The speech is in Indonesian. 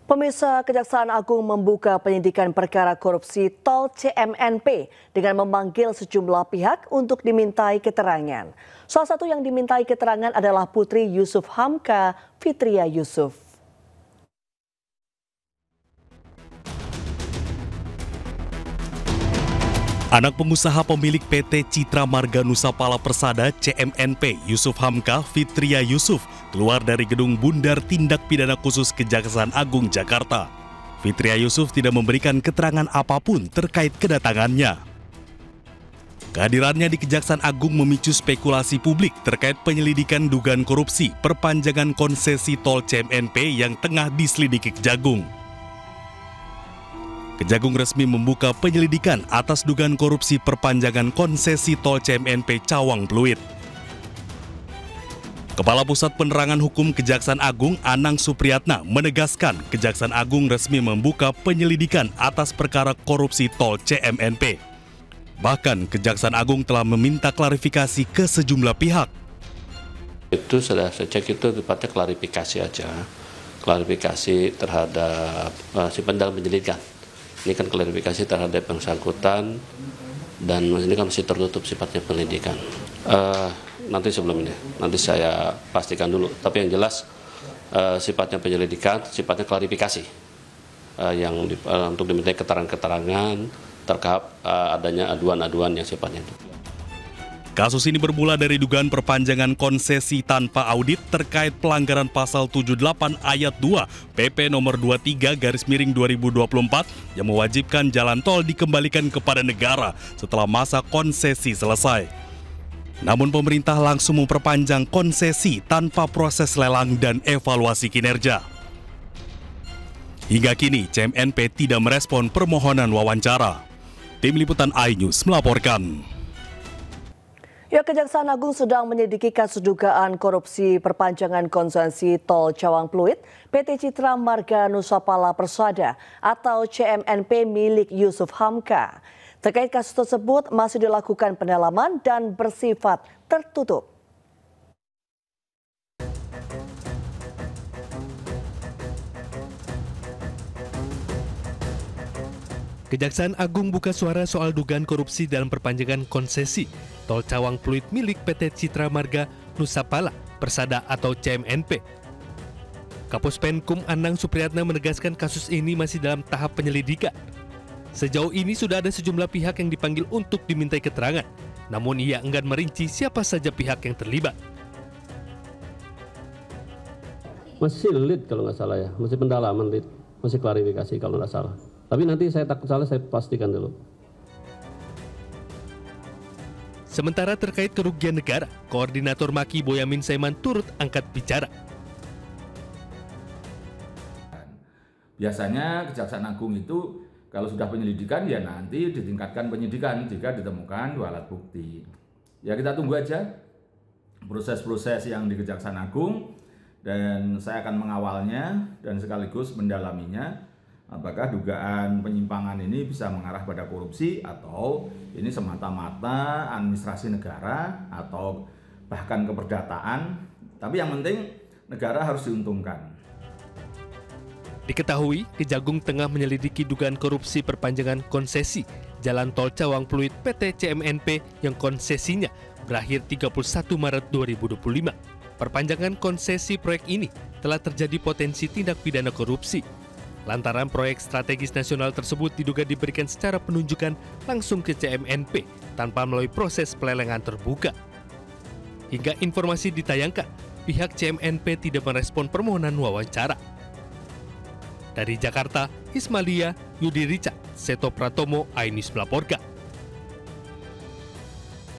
Pemirsa, Kejaksaan Agung membuka penyidikan perkara korupsi tol CMNP dengan memanggil sejumlah pihak untuk dimintai keterangan. Salah satu yang dimintai keterangan adalah Putri Yusuf Hamka, Fitria Yusuf. Anak pengusaha pemilik PT Citra Marga Nusapala Persada CMNP Yusuf Hamka Fitria Yusuf keluar dari gedung Bundar Tindak Pidana Khusus Kejaksaan Agung Jakarta. Fitria Yusuf tidak memberikan keterangan apapun terkait kedatangannya. Kehadirannya di Kejaksaan Agung memicu spekulasi publik terkait penyelidikan dugaan korupsi perpanjangan konsesi tol CMNP yang tengah diselidiki Kejagung. Kejagung resmi membuka penyelidikan atas dugaan korupsi perpanjangan konsesi tol CMNP Cawang Pluit. Kepala Pusat Penerangan Hukum Kejaksaan Agung Anang Supriyatna menegaskan Kejaksaan Agung resmi membuka penyelidikan atas perkara korupsi tol CMNP. Bahkan Kejaksaan Agung telah meminta klarifikasi ke sejumlah pihak. Itu sudah saya cek, itu tepatnya klarifikasi aja. Klarifikasi terhadap si dalam penyelidikan. Ini kan klarifikasi terhadap yang bersangkutan dan ini kan masih tertutup sifatnya penyelidikan. Nanti sebelum ini, nanti saya pastikan dulu. Tapi yang jelas sifatnya penyelidikan, sifatnya klarifikasi yang untuk dimintai keterangan-keterangan terkait adanya aduan-aduan yang sifatnya itu. Kasus ini bermula dari dugaan perpanjangan konsesi tanpa audit terkait pelanggaran pasal 78 ayat 2 PP nomor 23/2024 yang mewajibkan jalan tol dikembalikan kepada negara setelah masa konsesi selesai. Namun pemerintah langsung memperpanjang konsesi tanpa proses lelang dan evaluasi kinerja. Hingga kini CMNP tidak merespon permohonan wawancara. Tim Liputan iNews melaporkan. Kejaksaan Agung sedang menyelidiki kasus dugaan korupsi perpanjangan konsesi tol Cawang Pluit PT Citra Marga Nusapala Persada atau CMNP milik Yusuf Hamka. Terkait kasus tersebut masih dilakukan pendalaman dan bersifat tertutup. Kejaksaan Agung buka suara soal dugaan korupsi dalam perpanjangan konsesi tol Cawang Pluit milik PT Citra Marga Nusapala Persada atau CMNP. Kapus Penkum Anang Supriyatna menegaskan kasus ini masih dalam tahap penyelidikan. Sejauh ini sudah ada sejumlah pihak yang dipanggil untuk dimintai keterangan, namun ia enggan merinci siapa saja pihak yang terlibat. Masih lead kalau nggak salah ya, masih pendalaman lead, masih klarifikasi kalau nggak salah. Tapi nanti saya takut salah, saya pastikan dulu. Sementara terkait kerugian negara, Koordinator Maki Boyamin Saiman turut angkat bicara. Biasanya Kejaksaan Agung itu kalau sudah penyelidikan ya nanti ditingkatkan penyidikan jika ditemukan dua alat bukti. Ya kita tunggu aja proses-proses yang di Kejaksaan Agung dan saya akan mengawalnya dan sekaligus mendalaminya. Apakah dugaan penyimpangan ini bisa mengarah pada korupsi atau ini semata-mata administrasi negara atau bahkan keperdataan. Tapi yang penting negara harus diuntungkan. Diketahui Kejagung tengah menyelidiki dugaan korupsi perpanjangan konsesi Jalan Tol Cawang Pluit PT CMNP yang konsesinya berakhir 31 Maret 2025. Perpanjangan konsesi proyek ini telah terjadi potensi tindak pidana korupsi. Lantaran proyek strategis nasional tersebut diduga diberikan secara penunjukan langsung ke CMNP tanpa melalui proses pelelangan terbuka. Hingga informasi ditayangkan, pihak CMNP tidak merespon permohonan wawancara. Dari Jakarta, Ismalia, Yudi Richard, Seto Pratomo, iNews melaporkan.